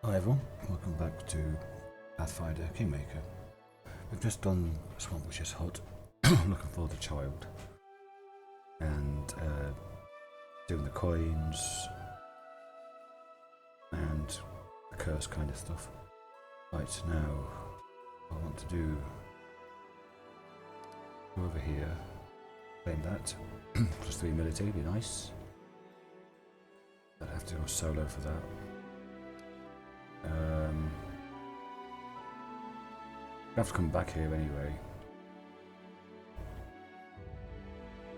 Hi everyone, welcome back to Pathfinder Kingmaker. We've just done a swamp which is hot, looking for the child, and doing the coins and the curse kind of stuff. Right, now I want to do go over here, claim that, plus 3 military, be nice. I'd have to go solo for that. I have to come back here anyway.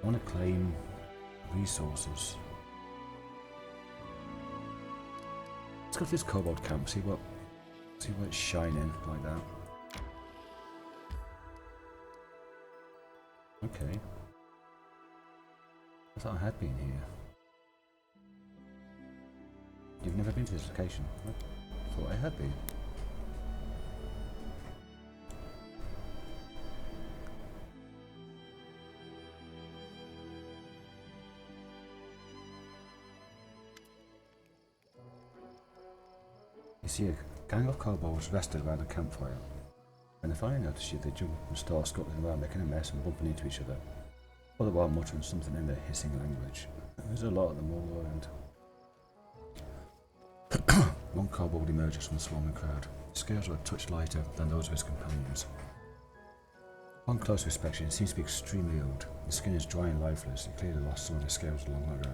I want to claim resources. Let's go to this kobold camp, see what it's shining like that. Okay. I thought I had been here. You've never been to this location? I thought I had been. You see a gang of kobolds rested around a campfire. When they finally notice you, they jump and start scuttling around, making a mess and bumping into each other, all the while muttering something in their hissing language. There's a lot of them all around. One kobold emerges from the swarming crowd. His scales are a touch lighter than those of his companions. On close inspection, it seems to be extremely old. The skin is dry and lifeless. It clearly lost some of his scales long ago.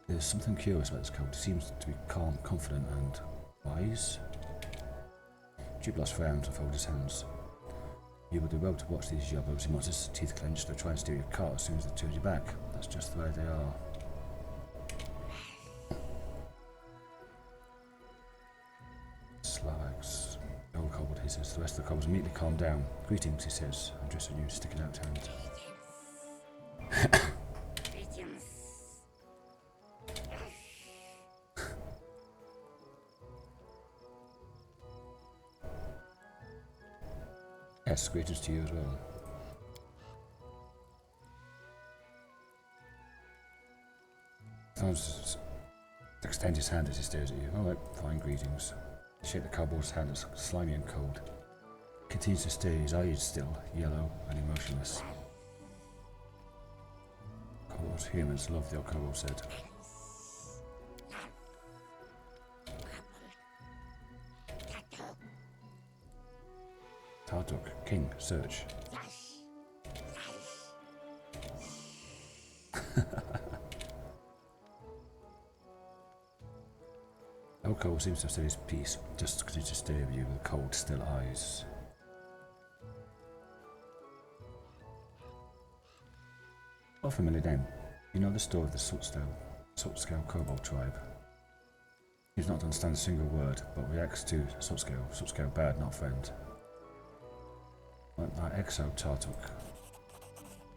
There's something curious about this kobold. He seems to be calm, confident, and wise. Jublos frowns and folds his hands. You would do well to watch these yobos. He wants his teeth clenched. They'll try and steal your cart as soon as they turn you back. That's just the way they are. Slags. The old kobold hisses. The rest of the kobolds immediately calm down. Greetings, he says, addressing you, sticking out hand. Yes, greetings to you as well. Thorns extends his hand as he stares at you. Alright, fine, greetings. You shake the kobold's hand, it's slimy and cold. He continues to stare, his eyes still, yellow and emotionless. Kobolds, humans love, the old kobold said. Tartuk, king, search. Elko seems to have said his piece, just continues to stare at you with cold, still eyes. Not familiar then. You know the story of the Sootscale Kobold tribe. He does not understand a single word, but reacts to Sootscale bad, not friend. Like Exo Tartuk.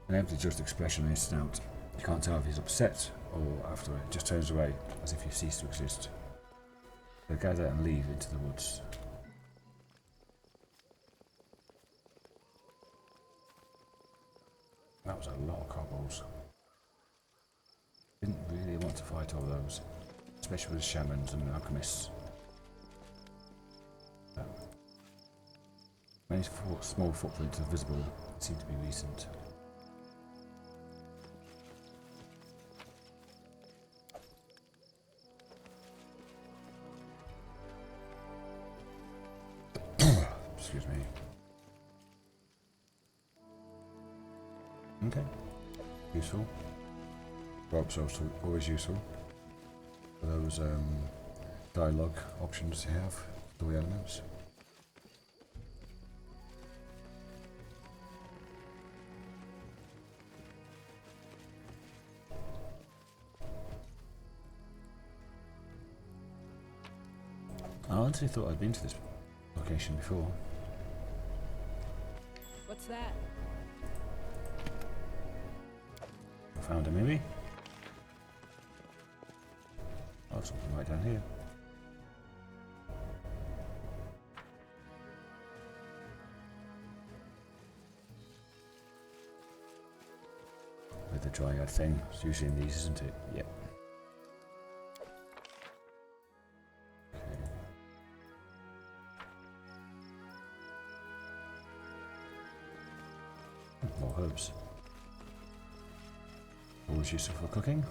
An empty just expression on his snout. You can't tell if he's upset or after it, just turns away, as if you cease to exist. They gather and leave into the woods. That was a lot of kobolds. Didn't really want to fight all those, especially with the shamans and the alchemists. Many small footprints are visible, seem to be recent. Excuse me. Okay. Useful. Ropes are also always useful for those dialogue options you have, story elements. I honestly thought I'd been to this location before. What's that? I found it maybe. Oh, something right down here. With the dryad thing, it's usually in these, isn't it? Yep. more herbs. Always useful for cooking.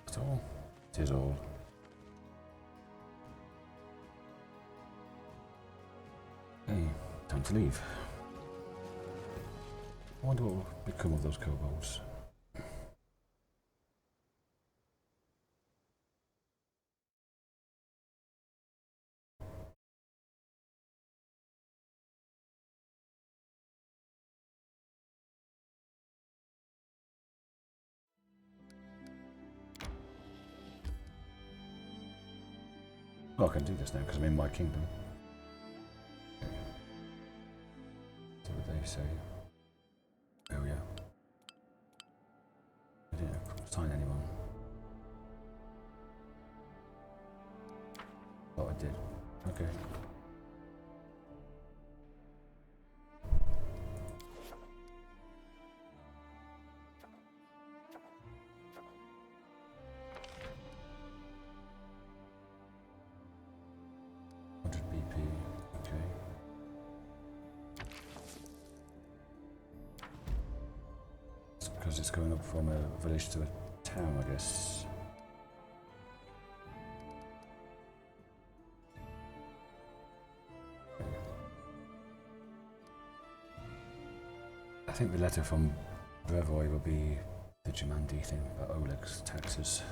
That's all. It is all. Okay, time to leave. I wonder what will become of those kobolds. Oh, I can do this now because I'm in my kingdom. Okay. So what they say. Oh yeah. I didn't sign anyone. Oh, I did. Okay. BP. Okay. It's because it's going up from a village to a town, I guess. I think the letter from Brevoy will be the Jumandi thing about Oleg's taxes.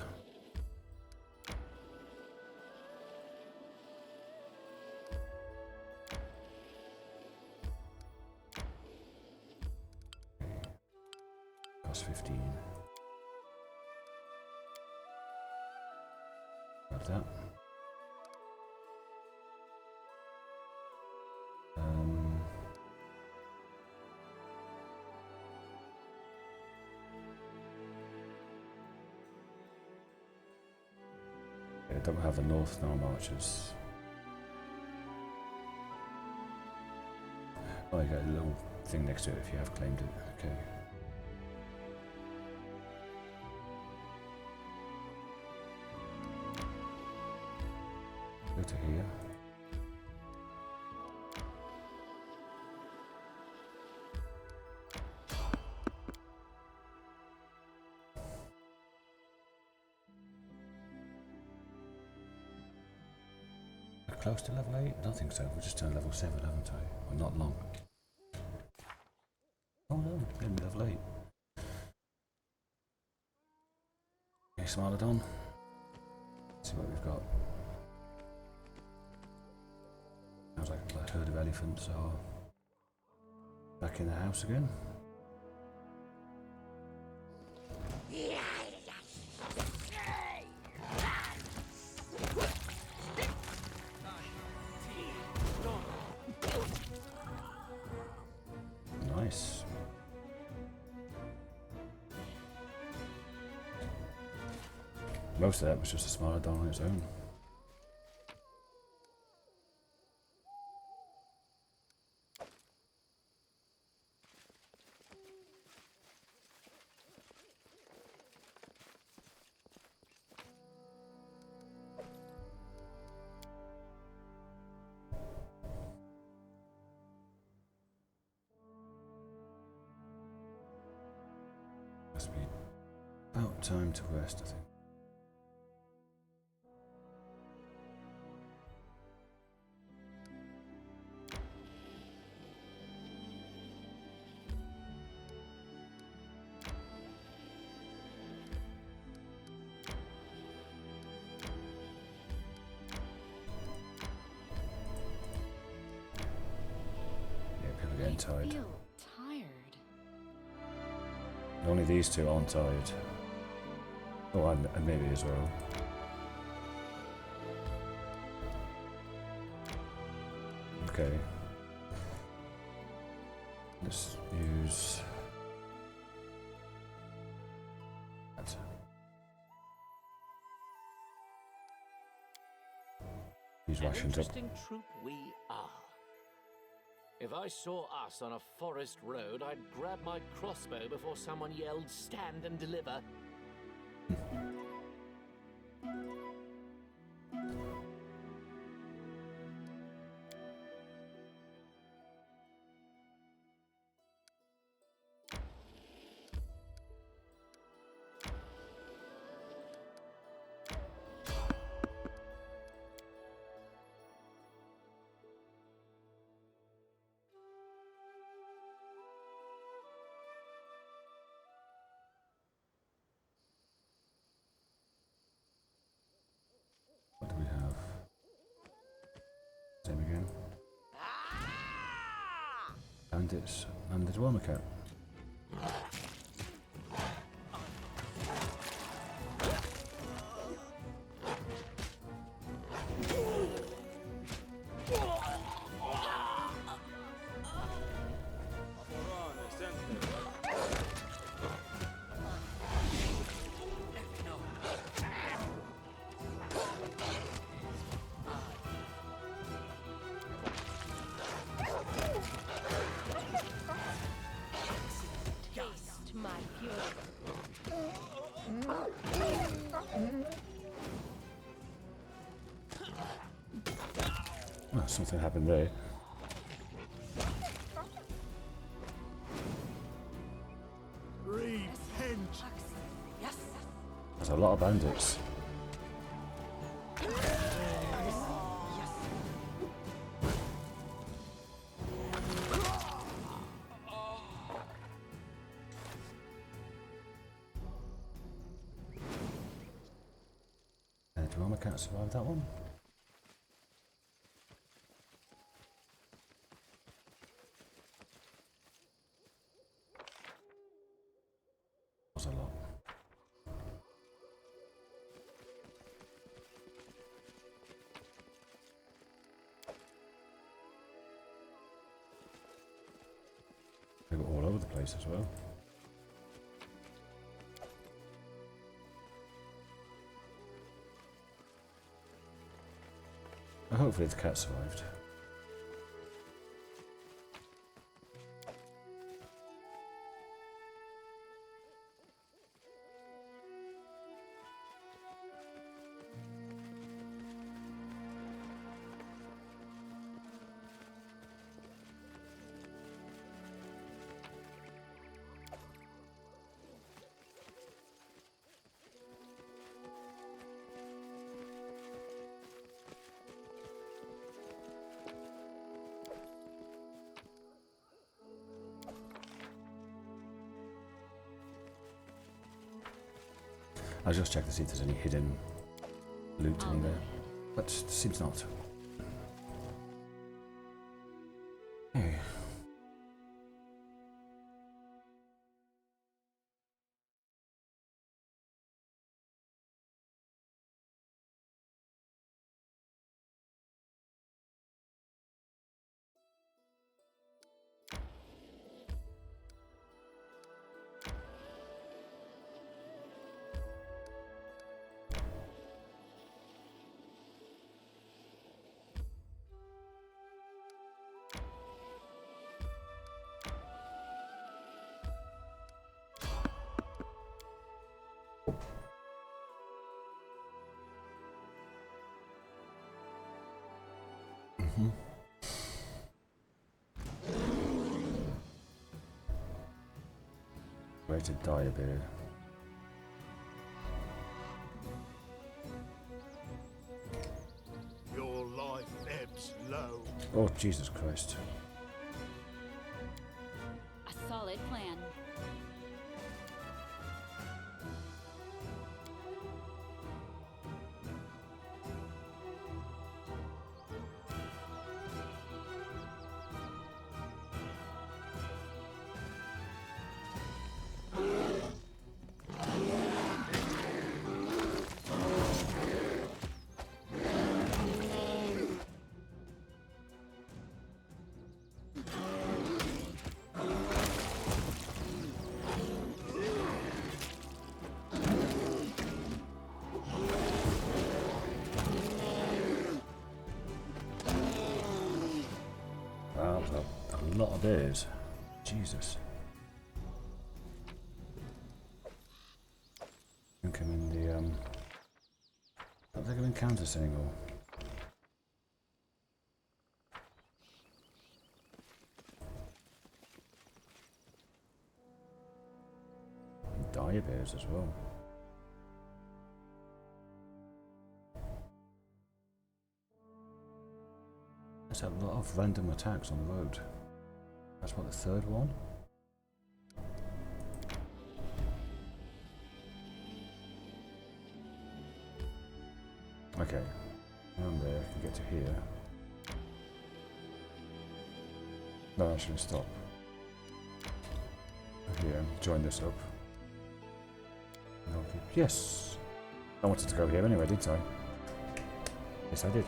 Cost 15. Grab that. I don't have the North Nile marchers. Oh, you got a little thing next to it if you have claimed it. Okay. Go to here. Close to level 8? I don't think so. We're just turned level 7, haven't I? Well, not long. Oh no, made me level 8. Okay, Smilodon. Let's see what we've got. Sounds like a herd of elephants are back in the house again. Nice. Most of that was just a Smilodon on its own. Must be about time to rest, I think. Yeah, people are getting tired. Only these two aren't tired. Oh, and maybe as well. Okay. Let's use that. These rations up. Interesting troop we are. If I saw us on a forest road, I'd grab my crossbow before someone yelled, "Stand and deliver." What do we have? Same again. Bandits and the Dwarma cat. Taste my fury. Oh, something happened there. Repent! Yes. There's a lot of bandits. Dwarma cat survived that one. Was a lot. They were all over the place as well. Hopefully the cat survived. I'll just check to see if there's any hidden loot anywhere, but it seems not. Hey. Way to die a bit. Your life ebbs low. Oh, Jesus Christ. A solid plan. lot of bears. Jesus. I think I'm in the, I don't think I'm in Kansas anymore. Dire bears as well. There's a lot of random attacks on the road. That's what, the third one? Okay, down there, I can get to here. No, actually stop. Here, join this up. Yes! I wanted to go here anyway, didn't I? Yes, I did.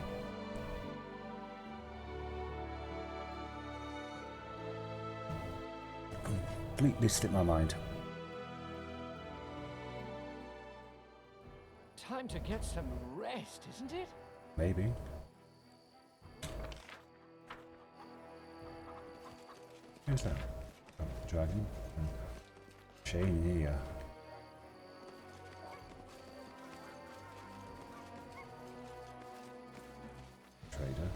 Completely slipped my mind. Time to get some rest, isn't it? Maybe. Who's that? Oh, dragon. Shane here. Trader.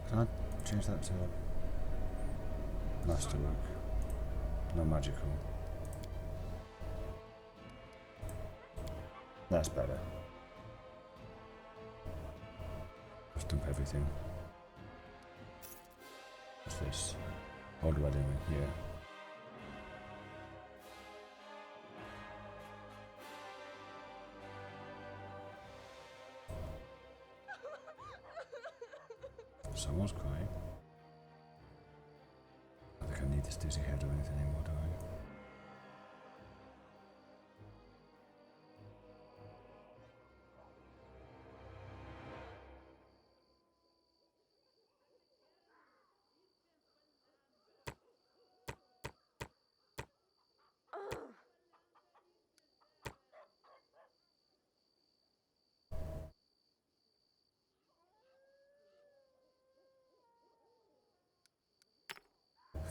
Can I change that to masterwork? No magical. That's better. Just dump everything. What's this? What do I do? Yeah. Someone's crying. I think I need this dizzy head or anything anymore, do I?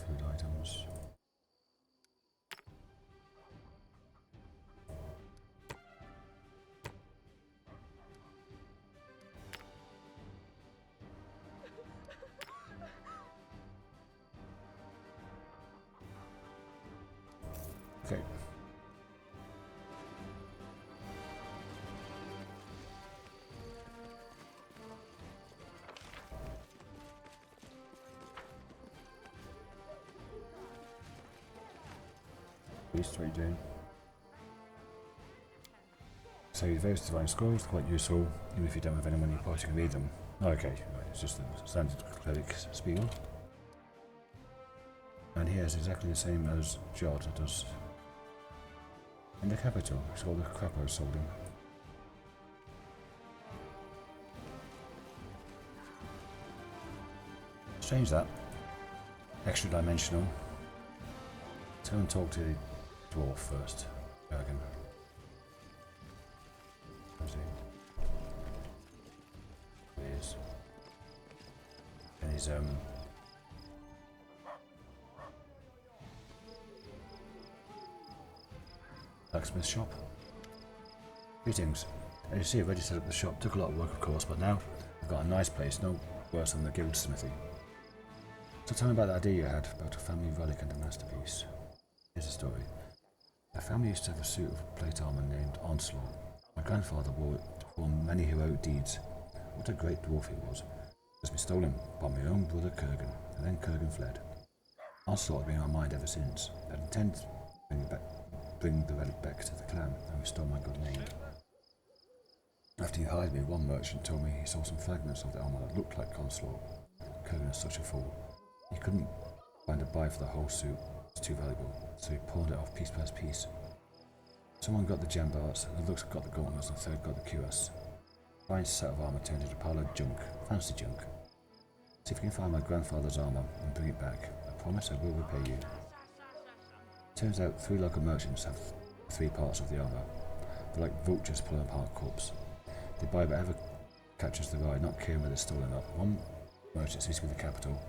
Food items. Okay. What are you doing? So the various divine scrolls are quite useful, even if you don't have anyone in your party can read them. Okay, right, it's just a standard cleric spiel. And he has exactly the same as Jod does in the capital. It's all the crap I sold him. Let's change that. Extra dimensional. Let's go and talk to the dwarf first. Bergen. Where's he? There he is. And he's blacksmith shop. Greetings. As you see, I've already set up the shop. Took a lot of work, of course, but now I've got a nice place, no worse than the guild smithy. So tell me about that idea you had about a family relic and a masterpiece. Here's the story. A family used to have a suit of plate armor named Onslaught. My grandfather wore it to perform many heroic deeds. What a great dwarf he was. It was stolen by my own brother Kurgan, and then Kurgan fled. Onslaught had been on my mind ever since. I intended to bring the relic back to the clan and restore my good name. After he hired me, one merchant told me he saw some fragments of the armor that looked like Onslaught. Kurgan is such a fool. He couldn't find a buy for the whole suit. It's too valuable, so he pawned it off piece by piece. Someone got the jambarts, the looks got the gauntlets, and the third got the cuirass. Fine set of armour turned into a pile of junk, fancy junk. See if you can find my grandfather's armour and bring it back. I promise I will repay you. Turns out 3 local merchants have 3 parts of the armour. They're like vultures pulling apart a corpse. They buy whatever catches their eye, not caring whether it's stolen or not. One merchant seems to be the capital.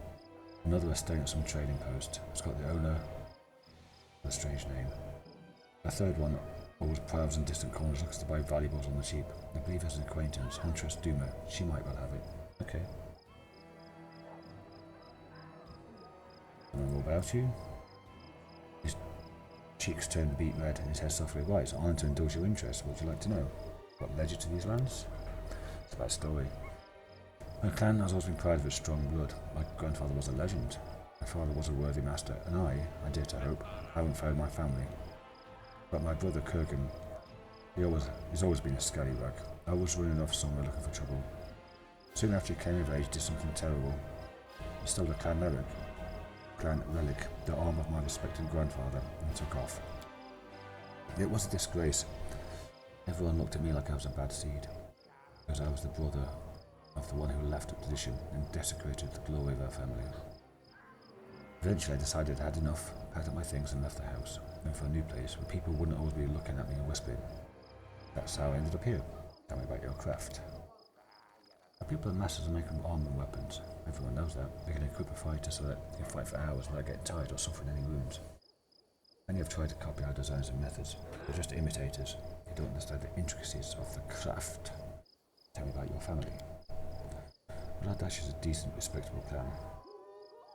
Another is staying at some trading post. It's got the owner with a strange name. A third one always prowls in distant corners, looks to buy valuables on the cheap. I believe there's an acquaintance, Huntress Duma. She might well have it. Okay. I know more about you. His cheeks turned a beet red and his hair softly white. It's honoured to indulge your interest. What would you like to know? What led you to these lands? It's about a story. My clan has always been proud of its strong blood. My grandfather was a legend. My father was a worthy master, and I dare to hope, haven't found my family. But my brother Kurgan, he's always been a scallywag. I was running off somewhere looking for trouble. Soon after he came of age, he did something terrible. He stole the clan relic, the arm of my respected grandfather, and took off. It was a disgrace. Everyone looked at me like I was a bad seed, because I was the brother of the one who left a position and desecrated the glory of our family. Eventually I decided I had enough, packed up my things and left the house, went for a new place where people wouldn't always be looking at me and whispering. That's how I ended up here. Tell me about your craft. Our people are masters of making armor and weapons. Everyone knows that. They can equip a fighter so that they can fight for hours without getting tired or suffering any wounds. Many have tried to copy our designs and methods. They're just imitators. They don't understand the intricacies of the craft. Tell me about your family. Blooddash is a decent, respectable clan.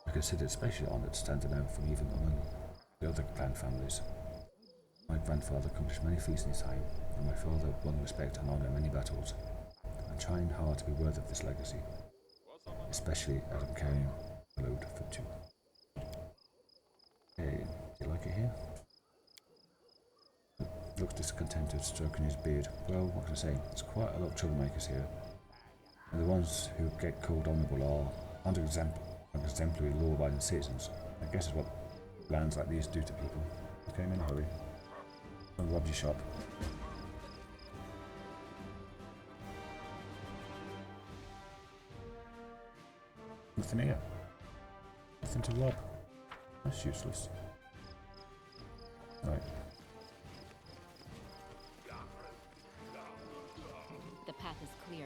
I consider it especially honoured standing out from even among the other clan families. My grandfather accomplished many feats in his time, and my father won respect and honour in many battles. I'm trying hard to be worthy of this legacy, especially as I'm carrying a load for 2. Hey, do you like it here? Looks discontented, stroking his beard. Well, what can I say? There's quite a lot of troublemakers here. And the ones who get called honourable aren't exemplary law-abiding citizens. I guess it's what lands like these do to people. Okay, I'm in a hurry. Don't rob your shop. Nothing here. Nothing to rob. That's useless. Right. The path is clear.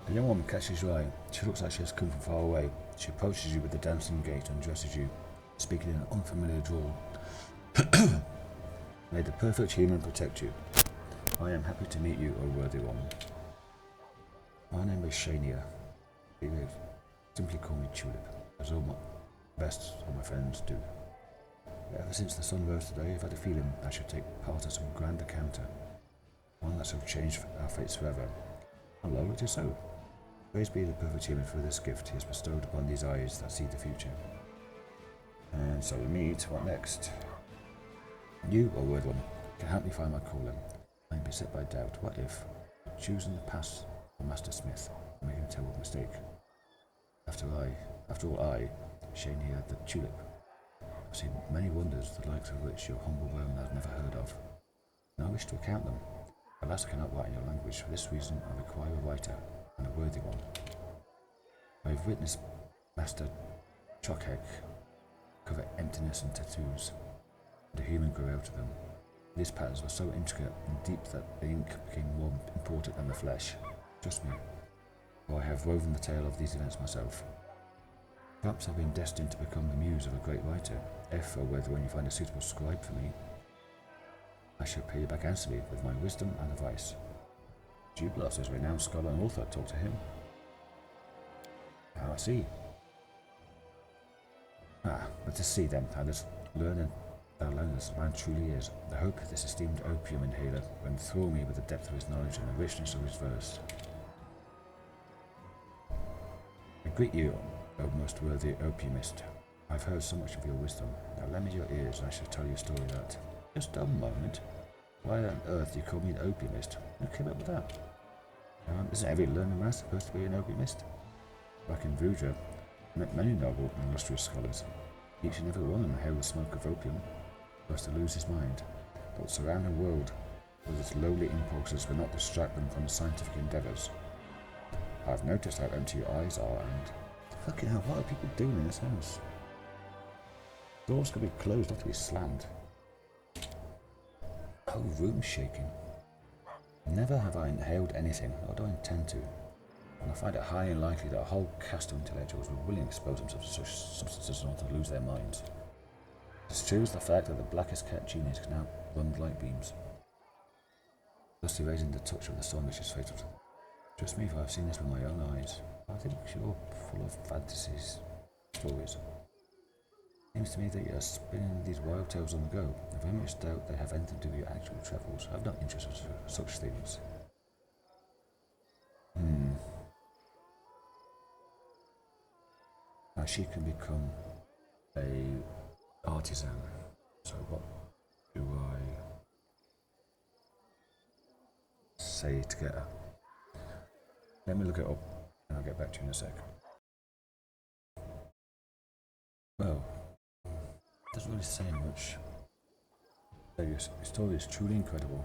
A young woman catches your eye. She looks like she has come from far away. She approaches you with a dancing gait and addresses you, speaking in an unfamiliar drawl. May the perfect human protect you. I am happy to meet you, O worthy one. My name is Shania. Simply call me Tulip, as all my friends do. Ever since the sun rose today, I've had a feeling I should take part in some grand encounter, one that shall change our fates forever. Hello, it is so. Praise be the perfect human for this gift he has bestowed upon these eyes that see the future. And so we meet. What next? You, O word one, can help me find my calling. I am beset by doubt. What if, choosing the path of Master Smith, I made a terrible mistake? After all, I, Shania the Tulip, have seen many wonders, the likes of which your humble realm has never heard of. And I wish to account them. Alas, I cannot write in your language. For this reason, I require a writer, and a worthy one. I have witnessed Master Chokhek cover emptiness and tattoos, and a human grew out of them. These patterns were so intricate and deep that the ink became more important than the flesh. Trust me, for I have woven the tale of these events myself. Perhaps I've been destined to become the muse of a great writer, if or whether when you find a suitable scribe for me, I shall pay you back handsomely with my wisdom and advice. Jublos is a renowned scholar and author. Talk to him. Ah, I see. But to see then how this learned this man truly is. The hope of this esteemed opium inhaler will enthrall me with the depth of his knowledge and the richness of his verse. I greet you, O most worthy opiumist. I've heard so much of your wisdom. Now lend me your ears and I shall tell you a story that... Just a moment. Why on earth do you call me an opiumist? Who came up with that? Isn't every learned man supposed to be an opiumist? Back in Vudra, I met many noble and illustrious scholars. Each and every one of them hailed the smoke of opium, was to lose his mind. But the surrounding world, with its lowly impulses, will not distract them from scientific endeavours. I've noticed how empty your eyes are, and fucking hell, what are people doing in this house? Doors could be closed, not to be slammed. The whole room's shaking. Never have I inhaled anything, nor do I intend to, and I find it highly unlikely that a whole caste of intellectuals would willingly expose themselves to such substances in order to lose their minds. As true as the fact that the blackest cat genius can outrun light beams, thus erasing the touch of the sun which is fatal to them. Trust me, for I've seen this with my own eyes. I think you're full of fantasies, stories. Seems to me that you're spinning these wild tales on the go. I very much doubt they have anything to do with your actual travels. I've no interest in such things. Now she can become a artisan. So what do I say to get her? Let me look it up and I'll get back to you in a sec. Well, doesn't really say much. Your story is truly incredible.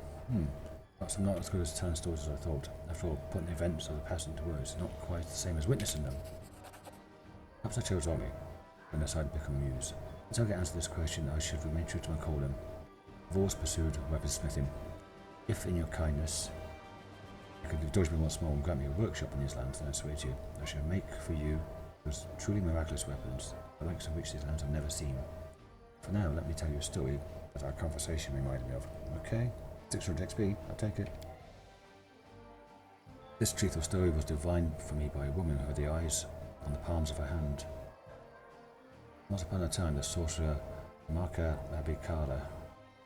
Perhaps I'm not as good as telling stories as I thought. After all, putting the events of the past into words is not quite the same as witnessing them. Perhaps I chose wrongly when I decided to become a muse. Until I get answer this question, I should remain true to my calling. I've always pursued weaponsmithing. If, in your kindness, you could indulge me once more and grant me a workshop in these lands, then I swear to you, I shall make for you those truly miraculous weapons, the likes of which these lands have never seen. For now, let me tell you a story that our conversation reminded me of. Okay? 600 XP, I'll take it. This truthful story was divined for me by a woman who had the eyes on the palms of her hand. Once upon a time, the sorcerer Marka Abikala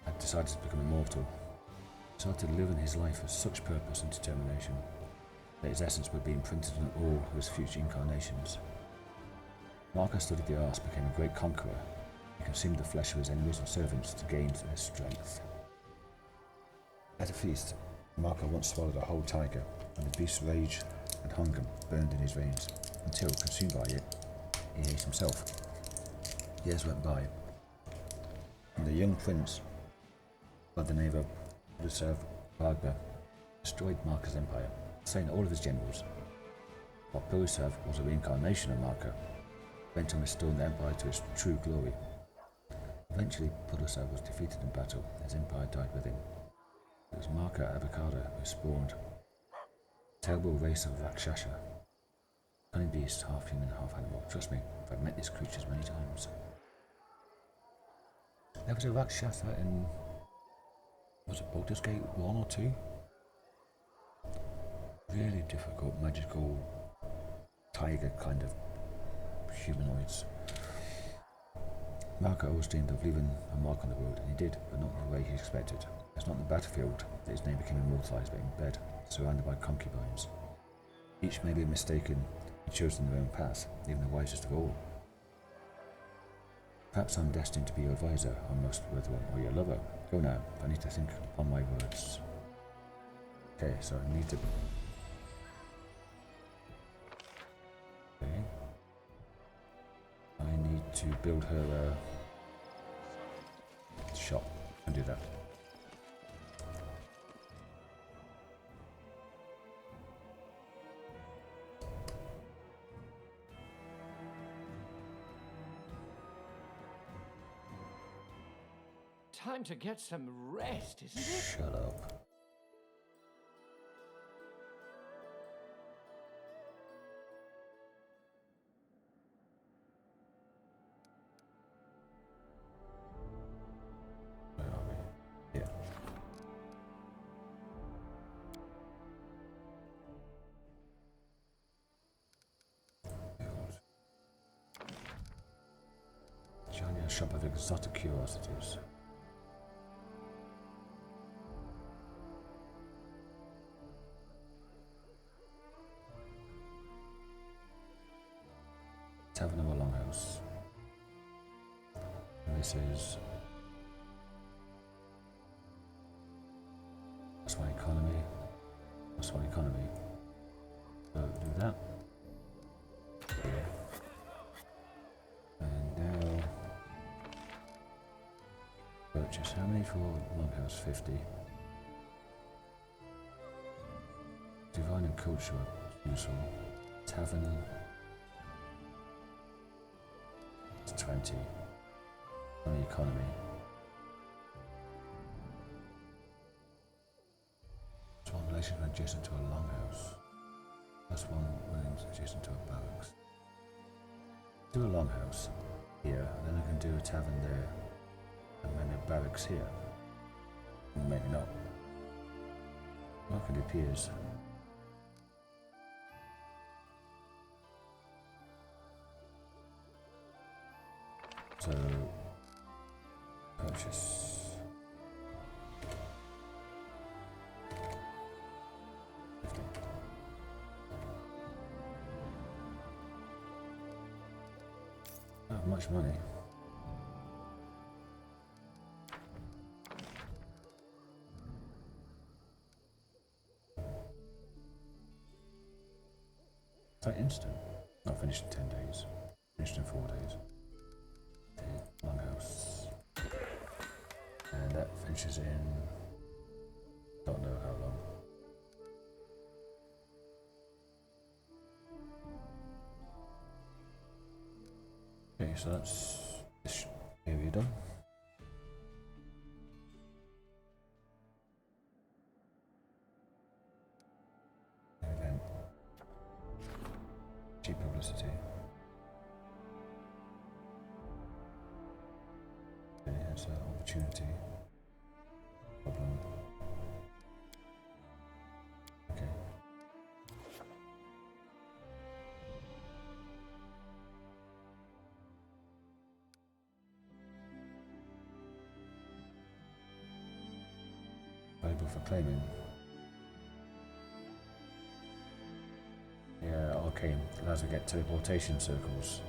had decided to become immortal. He started living his life with such purpose and determination that his essence would be imprinted on all of his future incarnations. Marka studied the arts, became a great conqueror. He consumed the flesh of his enemies and servants to gain their strength. At a feast, Marka once swallowed a whole tiger, and the beast's rage and hunger burned in his veins, until, consumed by it, he ate himself. Years went by, and the young prince, by the name of Borislav Varga, destroyed Marka's empire, slaying all of his generals. But Borislav was a reincarnation of Marka, bent on restoring the empire to its true glory. Eventually, Borislav was defeated in battle, his empire died with him. It was Marka Abikada who spawned a terrible race of Rakshasa, cunning beasts, half human, half animal. Trust me, I've met these creatures many times. There was a Rakshasa in, was it Baldur's Gate 1 or 2? Really difficult, magical, tiger kind of humanoids. Marka always dreamed of leaving a mark on the world, and he did, but not in the way he expected. It's not in the battlefield that his name became immortalised, but in bed, surrounded by concubines. Each may be mistaken and chosen their own path, even the wisest of all. Perhaps I'm destined to be your advisor, or most worthy one, or your lover. Go now, I need to think upon my words. Okay, so I need to... Okay. I need to build her a shop and do that. Time to get some rest, isn't it? Shut up. Where are we? Here. Joining a shop of exotic curiosities. Tavern or Longhouse. This is... That's my economy. That's my economy. So do that. Yeah. And now... Purchase. How many for Longhouse? 50. Divine and culture useful. Tavern. It's 20. On the economy. It's one relation adjacent to a longhouse. That's one when adjacent to a barracks. Do a longhouse here, and then I can do a tavern there, and then a barracks here. Maybe not. Well, I can do piers. So, purchase. Not much money. Is that instant? Not finished in 10 days. Finished in 4 days. Longhouse. And that finishes in... don't know how long. Okay, so that's this area done. And then cheap publicity. There's an opportunity. Problem. Okay. Valuable for claiming. Yeah, okay. Allows me to get teleportation circles.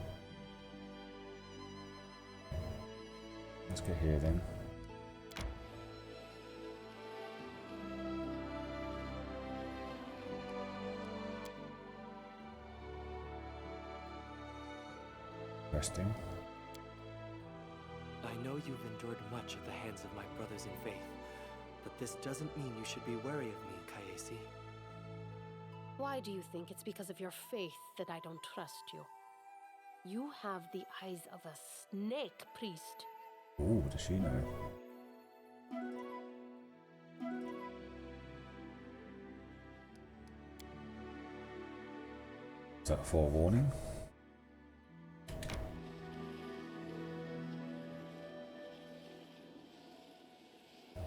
Let's get here then. Resting. I know you've endured much at the hands of my brothers in faith, but this doesn't mean you should be wary of me, Kayesi. Why do you think it's because of your faith that I don't trust you? You have the eyes of a snake, priest. Ooh, does she know? Is that a forewarning?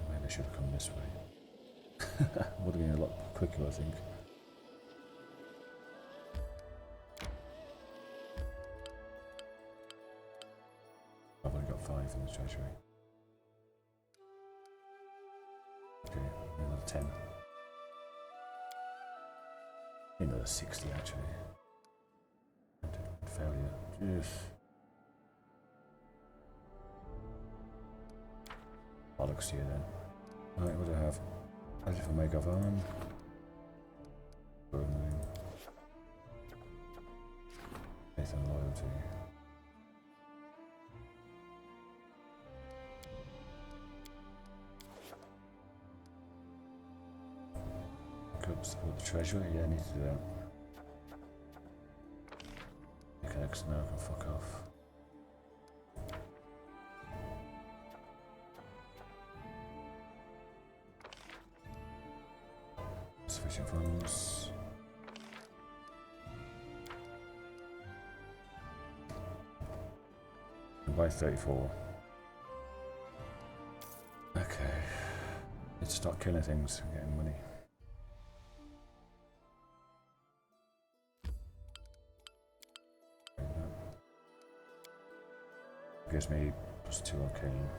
Maybe I should have come this way. Would have been a lot quicker, I think. I've only got 5 in the treasury. Okay, another 10. Another 60 actually. Failure. Jeez. Bollocks here then. Right, what do I have? Pleasure for make of arm. Burning. Faith and loyalty. Could support the treasury? Yeah, I need to do that. Okay, because now I can fuck off. Sufficient funds. Buy 34. Okay. Need to start killing things and getting money. Gives me +2 arcane.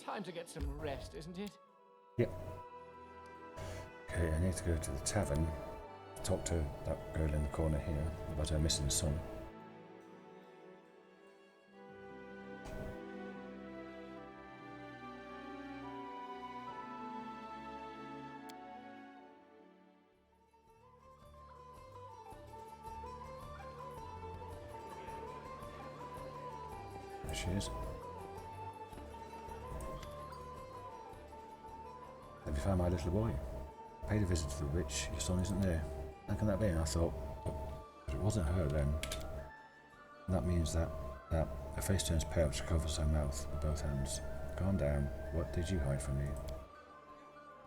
Time to get some rest, isn't it? Yep. Okay, I need to go to the tavern, talk to that girl in the corner here about her missing son. There she is. Have you found my little boy? I paid a visit to the witch. Your son isn't there. How can that be? And I thought, but it wasn't her then. And that means that her face turns pale. She covers her mouth with both hands. Calm down. What did you hide from me?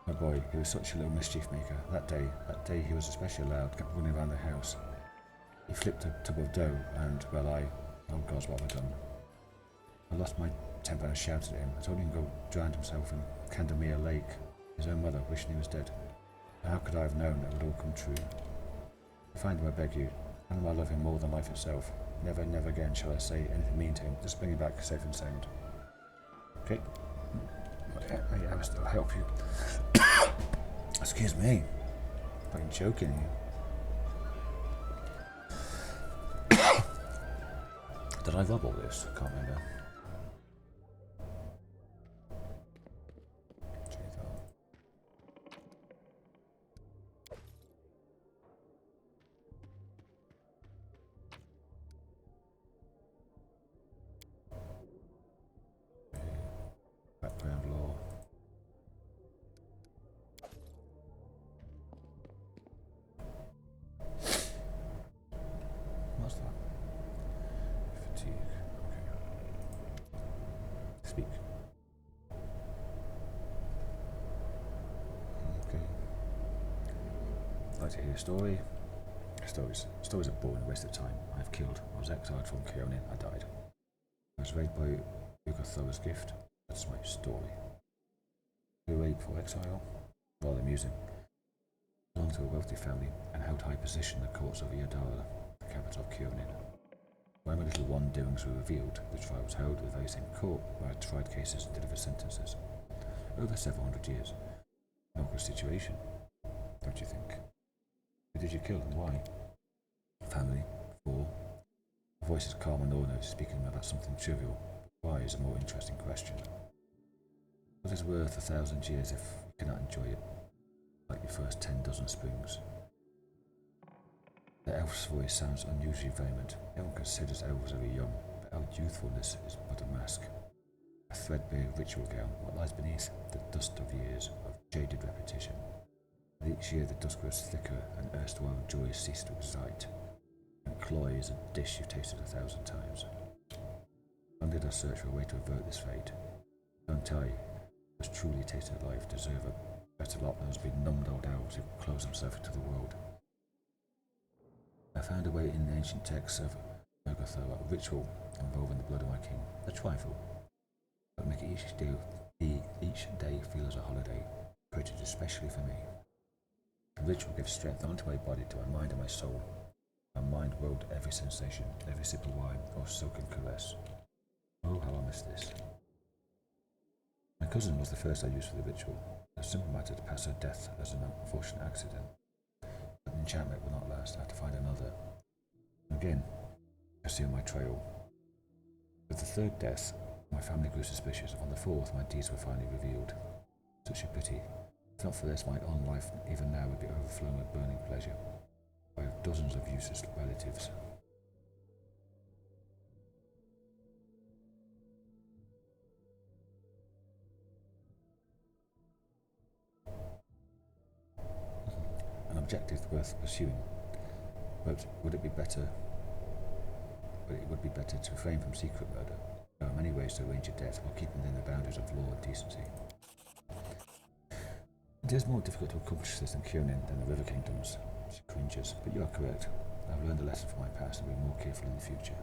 My boy, he was such a little mischief maker. That day he was especially loud, kept running around the house. He flipped a tub of dough and, well, oh gosh, what have I done? I lost my temper and shouted at him. I told him to go drown himself in Candemere Lake. His own mother, wishing he was dead. How could I have known it would all come true? Find him, I beg you. Tell him I love him more than life itself. Never, never again shall I say anything mean to him. Just bring him back safe and sound. Okay? I will still help you. Excuse me. I'm joking you. Did I rob all this? I can't remember. Background lore. What's that? Fatigue. Okay. Speak. Okay. I'd like to hear a story. Stories are boring, waste of time. I've killed. I was exiled from Keonin. I died. I was raised by Ugathoa's gift. That's my story. The rape for exile? Rather amusing. I belonged to a wealthy family and held high position in the courts of Iodara, the capital of Keonin. When my little one doings were revealed, the trial was held at the very same court where I tried cases and delivered sentences. Over several hundred years. An awkward situation, don't you think? Who did you kill and why? Family. 4. The voice is calm and ordinary, speaking about something trivial. Why is a more interesting question. What is worth 1,000 years if you cannot enjoy it, like your first 10 dozen springs? The elf's voice sounds unusually vehement. Everyone considers elves very young, but our youthfulness is but a mask. A threadbare ritual gown, what lies beneath the dust of years of jaded repetition. With each year the dust grows thicker and erstwhile joys cease to excite. And cloy is a dish you've tasted 1,000 times. Long did I search for a way to avert this fate. Don't I, who has truly tasted life, deserve a better lot than those big numbed old elves who close themselves to the world. I found a way in the ancient texts of Ugathoa, a ritual involving the blood of my king. A trifle, but make each day feel as a holiday, created especially for me. The ritual gives strength not to my body, to my mind and my soul. My mind willed every sensation, every sip of wine or silken caress. Oh, how I miss this. My cousin was the first I used for the ritual. A simple matter to pass her death as an unfortunate accident. But the enchantment will not last. I had to find another. Again, I see on my trail. With the third death, my family grew suspicious. On the fourth, my deeds were finally revealed. Such a pity. If not for this, my own life, even now, would be overflowing with burning pleasure. I have dozens of useless relatives. An objective worth pursuing. But would it be better? But it would be better to refrain from secret murder. There are many ways to arrange a death while keeping within the boundaries of law and decency. It is more difficult to accomplish this in Keonin than the River Kingdoms. She cringes, but you are correct. I have learned a lesson from my past and will be more careful in the future.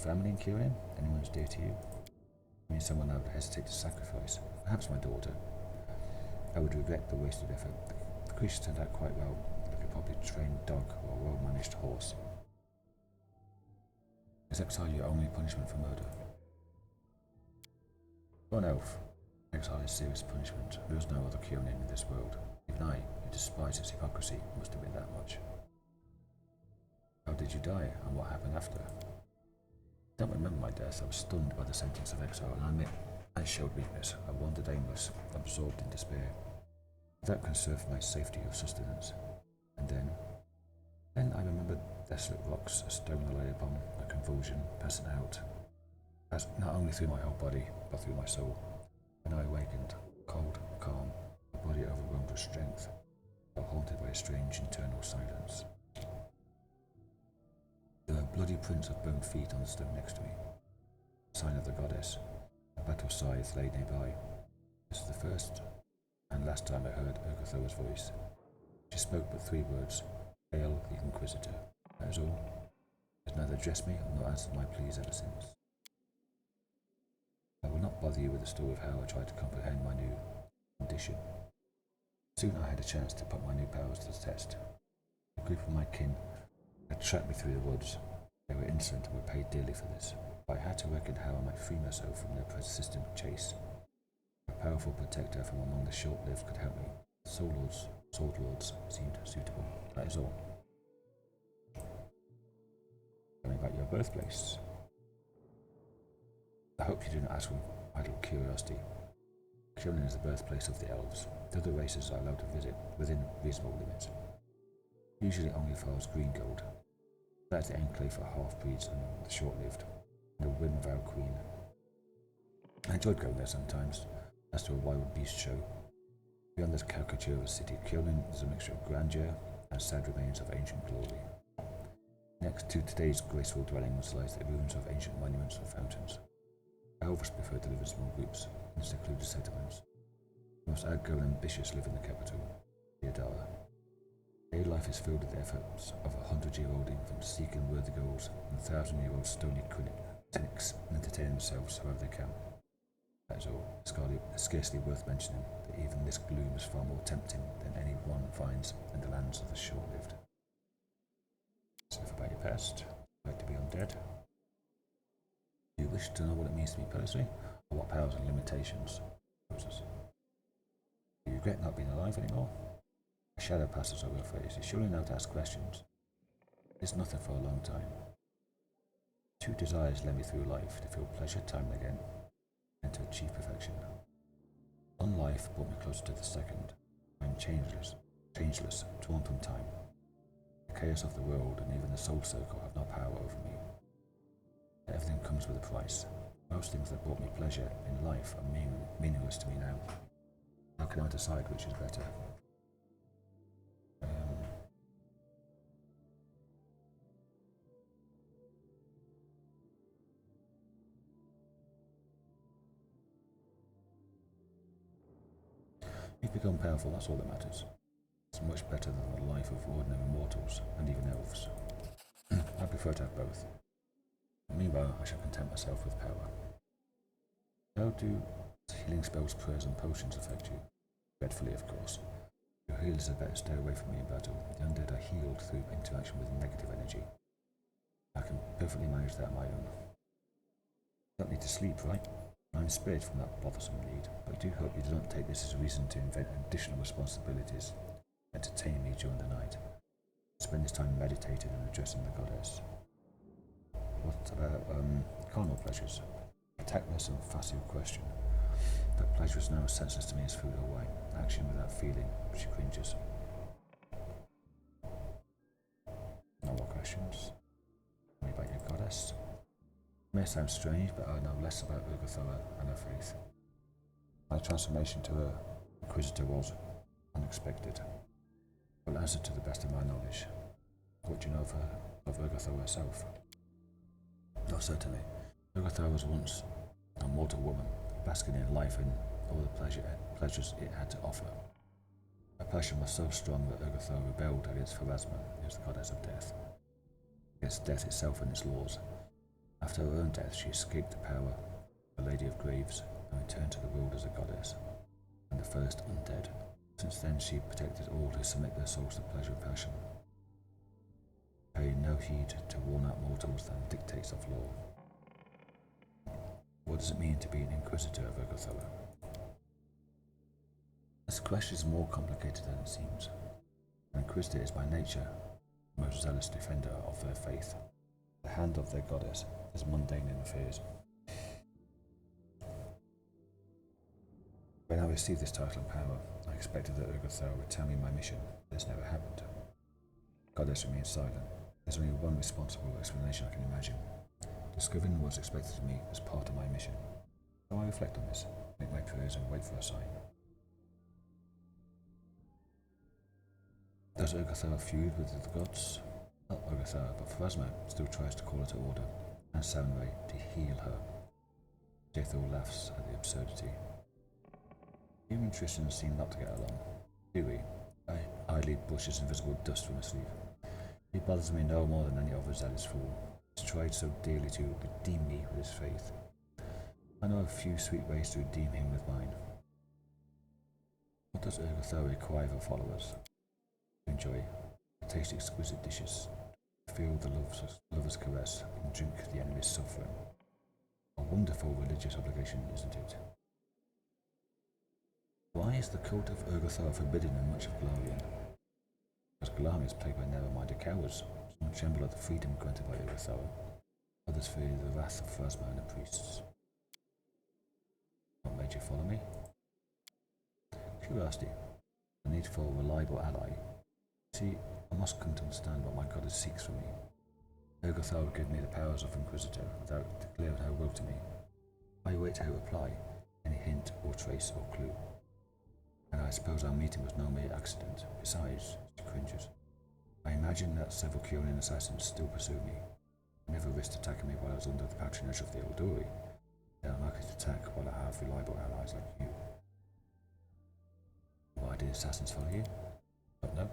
Family in Keonin? Anyone who's dear to you? I mean someone I would hesitate to sacrifice. Perhaps my daughter. I would regret the wasted effort. The creature turned out quite well, like a properly trained dog or a well-managed horse. Is exile your only punishment for murder? For an elf, exile is serious punishment. There is no other Kyonin in this world. Even I, who despise its hypocrisy, must admit that much. How did you die, and what happened after? I don't remember my death. I was stunned by the sentence of exile, and I admit I showed weakness. I wandered aimless, absorbed in despair, without concern for my safety or sustenance. And then I remembered desolate rocks, a stone I lay upon, a convulsion, passing out, not only through my whole body, but through my soul. When I awakened, cold, calm, my body overwhelmed with strength, but haunted by a strange internal silence. There were bloody prints of bone feet on the stone next to me, a sign of the goddess. A battle scythe lay nearby. This was the first and last time I heard Urgathoa's voice. She spoke but 3 words: Hail the Inquisitor. That is all. She has neither addressed me nor answered my pleas ever since. I will not bother you with the story of how I tried to comprehend my new condition. Soon I had a chance to put my new powers to the test. A group of my kin had tracked me through the woods. They were insolent and were paid dearly for this, but I had to work out how I might free myself from their persistent chase. A powerful protector from among the short-lived could help me. Sword lords seemed suitable. That is all. Tell me about your birthplace. I hope you do not ask from idle curiosity. Kyonin is the birthplace of the elves. The other races are allowed to visit within reasonable limits. Usually only as far as Greengold. That is the enclave for half-breeds and the short-lived, the whim of our queen. I enjoyed going there sometimes, as to a wild beast show. Beyond this caricature of a city, Kyonin is a mixture of grandeur and sad remains of ancient glory. Next to today's graceful dwellings lies the ruins of ancient monuments and fountains. Elves prefer to live in small groups in secluded settlements. The most outgoing and ambitious live in the capital, Theodara. Daily life is filled with the efforts of 100-year-old infants seeking worthy goals, and 1,000-year-old stony cynics entertain themselves however they can. That is all. It's scarcely worth mentioning that even this gloom is far more tempting than any one finds in the lands of the short-lived. So enough about your past. Like to be undead. Do you wish to know what it means to me personally, or what powers and limitations it poses? Do you regret not being alive anymore? A shadow passes over her face. You surely know to ask questions. It's nothing for a long time. 2 desires led me through life: to feel pleasure time and again, and to achieve perfection. One life brought me closer to the second. I am changeless, drawn from time. The chaos of the world and even the soul circle have no power over me. Everything comes with a price. Most things that brought me pleasure in life are meaningless to me now. How can I decide which is better? You've become powerful, that's all that matters. It's much better than the life of ordinary mortals, and even elves. I prefer to have both. Meanwhile, I shall content myself with power. How do healing spells, prayers, and potions affect you? Dreadfully, of course. Your healers had better stay away from me in battle. The undead are healed through interaction with negative energy. I can perfectly manage that on my own. Don't need to sleep, right? I'm spared from that bothersome need, but I do hope you do not take this as a reason to invent additional responsibilities, entertain me during the night. Spend this time meditating and addressing the goddess. What about carnal pleasures? A tactless and facile question. That pleasure is now as senseless to me as food or wine. Action without feeling, she cringes. No more questions. Tell me about your goddess. It may sound strange, but I know less about Urgathoa and her faith. My transformation to her Inquisitor was unexpected. I will answer to the best of my knowledge. What do you know of Urgathoa herself? Oh, certainly. Urgathoa was once a mortal woman, basking in life and all the pleasures it had to offer. Her passion was so strong that Urgathoa rebelled against Pharasma, who is the goddess of death, against death itself and its laws. After her own death, she escaped the power of the Lady of Graves and returned to the world as a goddess, and the first undead. Since then, she protected all who submit their souls to pleasure and passion, paying no heed to worn-out mortals than dictates of law. What does it mean to be an Inquisitor of Urgathoa? This question is more complicated than it seems. An Inquisitor is by nature the most zealous defender of their faith. The hand of their goddess is mundane in affairs. When I received this title and power, I expected that Urgathoa would tell me my mission. This never happened. The goddess remained silent. There's only one responsible explanation I can imagine. Discovering what's expected of me as part of my mission. So I reflect on this, make my prayers and wait for a sign. Does Urgathoa feud with the gods? Not Urgathoa, but Pharasma still tries to call her to order, and Sarenrae to heal her. Jethro laughs at the absurdity. You and Tristan seem not to get along, do we? I idly brushes invisible dust from her sleeve. He bothers me no more than any other zealous fool. He's tried so dearly to redeem me with his faith. I know a few sweet ways to redeem him with mine. What does Urgathoa require of her followers? To enjoy, to taste exquisite dishes, to feel the lover's caress, and drink the enemy's suffering. A wonderful religious obligation, isn't it? Why is the cult of Urgathoa forbidden in much of Glarian? Because Glarian is plagued by narrow-minded cowards. Some tremble at the freedom granted by Urgathoa. Others fear the wrath of Pharasma and the priests. What made you follow me? Curiosity. The need for a reliable ally. See, I must come to understand what my goddess seeks from me. Urgathoa would give me the powers of Inquisitor without declaring her will to me. I wait her reply, any hint or trace or clue. And I suppose our meeting was no mere accident. Besides, she cringes. I imagine that several Kionian assassins still pursue me. They never risked attacking me while I was under the patronage of the Eldori. They are unlikely to attack while I have reliable allies like you. Why did assassins follow you? Don't know.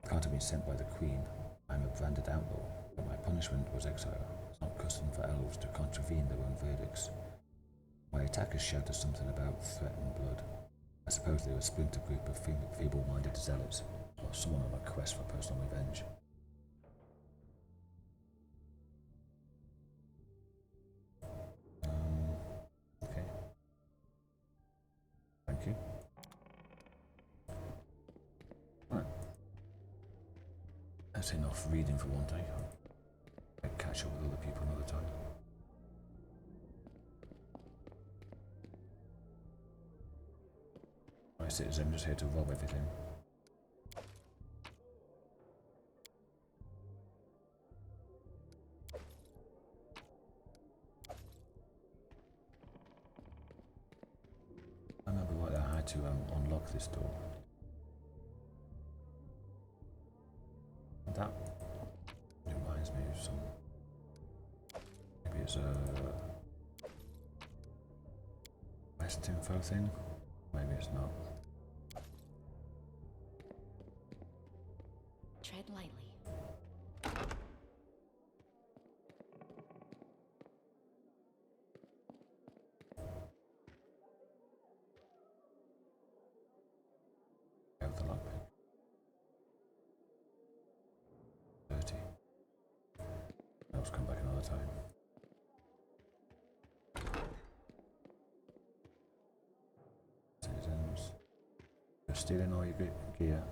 Can't have been sent by the Queen. I am a branded outlaw, but my punishment was exile. It's not custom for elves to contravene their own verdicts. My attackers shouted something about threatened blood. I suppose they were a splinter group of feeble-minded zealots, or someone on a quest for personal revenge. Okay. Thank you. Right. That's enough reading for one day. I'll catch up with other people another time. My citizen, I'm just here to rob everything. I remember what I had to unlock this door. That reminds me of some. Maybe it's a West info thing. Maybe it's not. Tread lightly. Have the lockpick. 30. Let's come back another time. Citizens. You're stealing all your gear.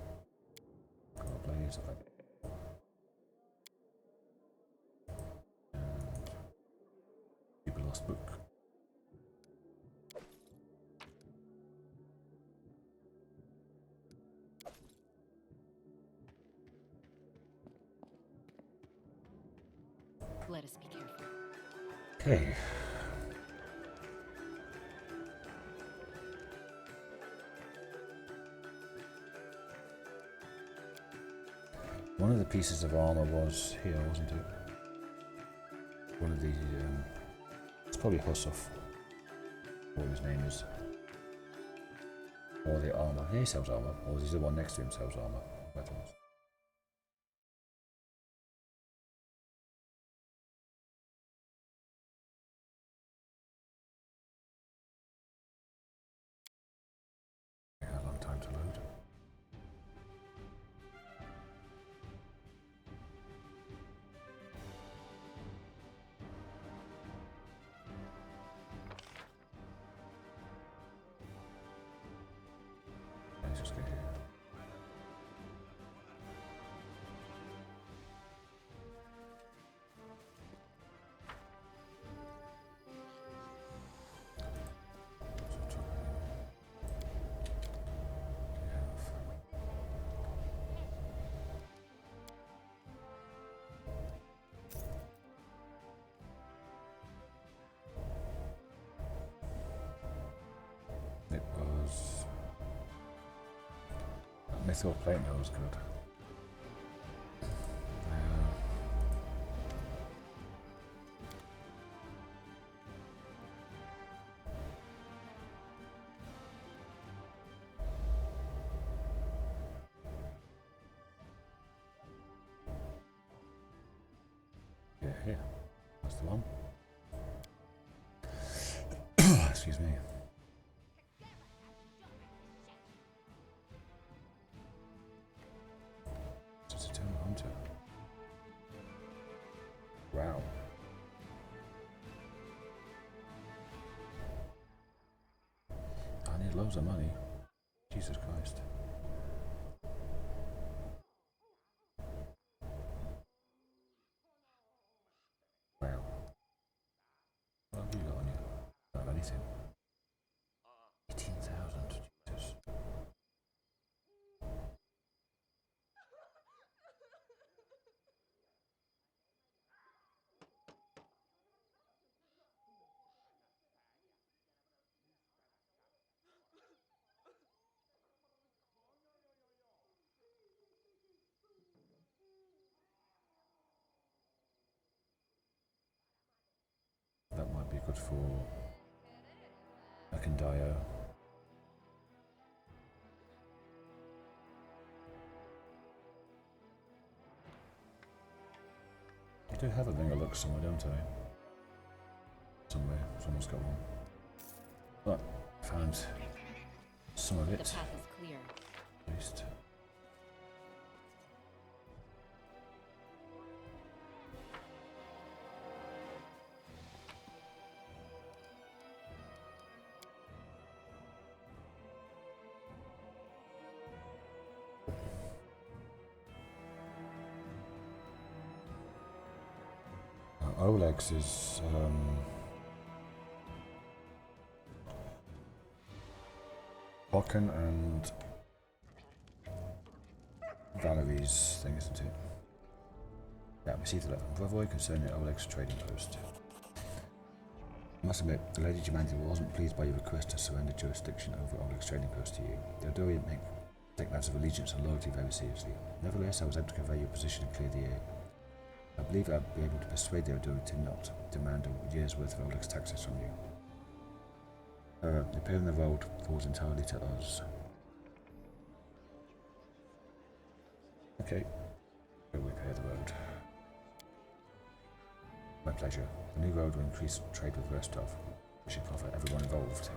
Got a blaze of it. And people lost book. Let us be careful. Okay. One of the pieces of armor was here, wasn't it? One of the, it's probably Hussov, what his name is. Or the armor. He sells armor, or is he the one next to him sells armor? Weapons. A long time to load. I thought plate mail was good. Yeah, here. That's the one. Excuse me. It's a town hunter. Wow. I need loads of money. Jesus Christ. Wow. What have you got on you? Not anything. 18,000. Jesus. That might be good for Dio. I do have a thing I look somewhere, don't I? Somewhere. Someone's got one. But I found some of The it, path is clear. at least. Olex is Hocken and Valerie's thing, isn't it? Yeah, we see the Bravoy concerning Oleg's trading post. I must admit, the Lady Germania wasn't pleased by your request to surrender jurisdiction over Oleg's trading post to you. The Odori take matters of allegiance and loyalty very seriously. Nevertheless, I was able to convey your position and clear the air. I believe I'd be able to persuade the Odori to not demand a year's worth of Oleg's taxes from you. Repairing the road falls entirely to us. Okay, we'll repair the road. My pleasure. The new road will increase trade with Rostov. We should profit everyone involved.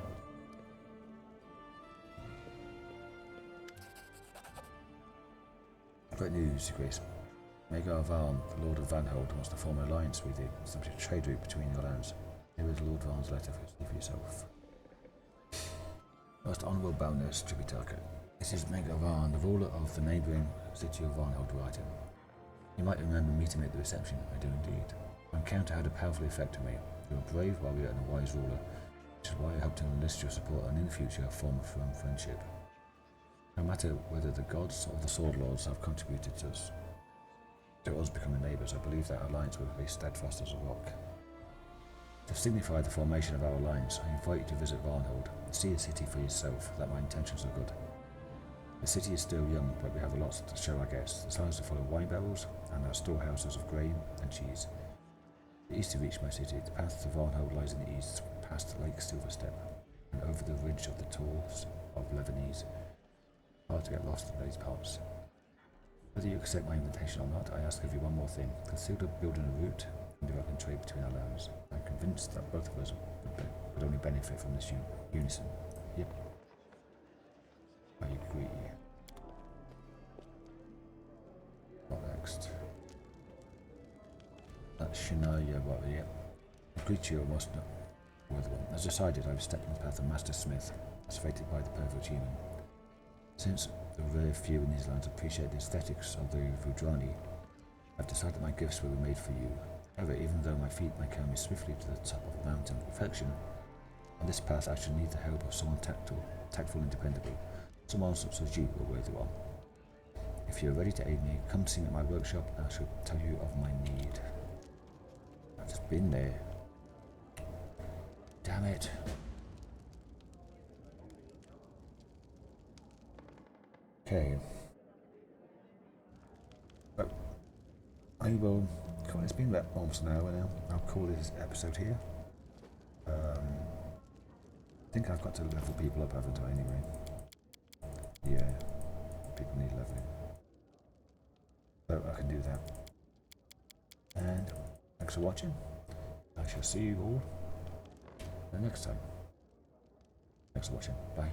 Great news, Grace. Magar Varn, the Lord of Vanhold, wants to form an alliance with you, establish a trade route between your lands. Here is Lord Varn's letter for yourself. Most Honourable Baroness Tributaka. This is Magar Varn, the ruler of the neighbouring city of Varnhold, writing. You might remember meeting me at the reception. I do indeed. Your encounter had a powerful effect on me. You were a brave warrior and a wise ruler, which is why I hope to enlist your support and in the future form a firm friendship. No matter whether the gods or the sword lords have contributed to us becoming neighbours, I believe that alliance will be steadfast as a rock. To signify the formation of our alliance, I invite you to visit Varnhold and see the city for yourself, that my intentions are good. The city is still young, but we have a lot to show our guests. The signs are full of wine barrels, and our storehouses of grain and cheese. The east to reach my city, the path to Varnhold lies in the east, past Lake Silverstep, and over the ridge of the Tors of Lebanese. Hard to get lost in these parts. Whether you accept my invitation or not, I ask of you one more thing. Consider building a route and developing trade between our lands. I'm convinced that both of us would only benefit from this unison. Yep. I agree. What next? That's Shania, what, yeah. The creature must not worthy one. As decided, I've stepped on the path of Master Smith, as fated by the pervert human. Since the very few in these lands appreciate the aesthetics of the Vudrani, I've decided my gifts will be made for you. However, even though my feet may carry me swiftly to the top of the mountain of perfection, on this path I shall need the help of someone tactful and dependable, someone such as you, a worthy one. If you are ready to aid me, come see me at my workshop and I shall tell you of my need. I've just been there. Damn it. Okay, But I will call it's been about almost an hour now. I'll call this episode here. I think I've got to level people up, haven't I, anyway? Yeah, people need leveling. So I can do that. And thanks for watching. I shall see you all the next time. Thanks for watching. Bye.